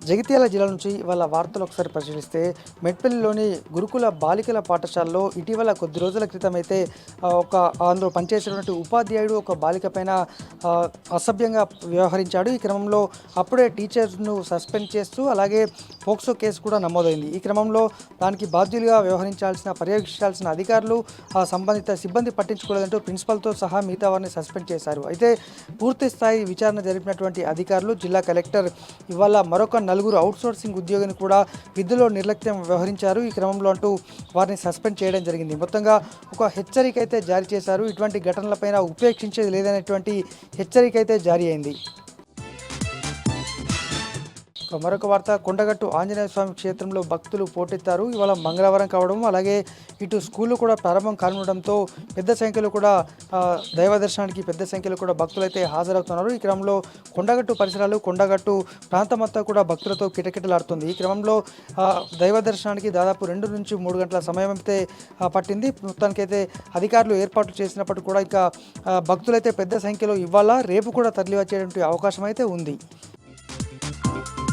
జగిత్యాల జిల్లా నుంచి వాళ్ళ వార్తలు ఒకసారి పరిశీలిస్తే మెట్పల్లిలోని గురుకుల బాలికల పాఠశాలలో ఇటీవల కొద్ది రోజుల క్రితం అయితే ఒక అందులో పనిచేసేటువంటి ఉపాధ్యాయుడు ఒక బాలిక పైన అసభ్యంగా వ్యవహరించాడు. ఈ క్రమంలో అప్పుడే టీచర్స్ను సస్పెండ్ చేస్తూ అలాగే పోక్సో కేసు కూడా నమోదైంది. ఈ క్రమంలో దానికి బాధ్యులుగా వ్యవహరించాల్సిన పర్యవేక్షించాల్సిన అధికారులు సంబంధిత సిబ్బంది పట్టించుకోలేదంటూ ప్రిన్సిపల్తో సహా మిగతా వారిని సస్పెండ్ చేశారు. అయితే పూర్తి స్థాయి విచారణ జరిపినటువంటి అధికారులు జిల్లా కలెక్టర్ ఇవాళ మరొక నలుగురు అవుట్సోర్సింగ్ ఉద్యోగిని కూడా విధుల్లో నిర్లక్ష్యం వ్యవహరించారు. ఈ క్రమంలో అంటూ వారిని సస్పెండ్ చేయడం జరిగింది. మొత్తంగా ఒక హెచ్చరిక అయితే జారీ చేశారు. ఇటువంటి ఘటనలపైన ఉపేక్షించేది లేదనేటువంటి హెచ్చరిక అయితే జారీ అయింది. మరొక వార్త, కొండగట్టు ఆంజనేయ స్వామి క్షేత్రంలో భక్తులు పోటెత్తారు. ఇవాళ మంగళవారం కావడం అలాగే ఇటు స్కూళ్ళు కూడా ప్రారంభం కానుండడంతో పెద్ద సంఖ్యలో కూడా దైవ దర్శనానికి పెద్ద సంఖ్యలో కూడా భక్తులైతే హాజరవుతున్నారు. ఈ క్రమంలో కొండగట్టు పరిసరాలు కొండగట్టు ప్రాంతమంతా కూడా భక్తులతో కిటకిటలాడుతుంది. ఈ క్రమంలో దైవ దర్శనానికి దాదాపు 2 నుంచి 3 గంటల సమయం అయితే పట్టింది. మొత్తానికైతే అధికారులు ఏర్పాట్లు చేసినప్పటికీ కూడా ఇక భక్తులైతే పెద్ద సంఖ్యలో ఇవాళ రేపు కూడా తరలి వచ్చేటువంటి అవకాశం అయితే ఉంది.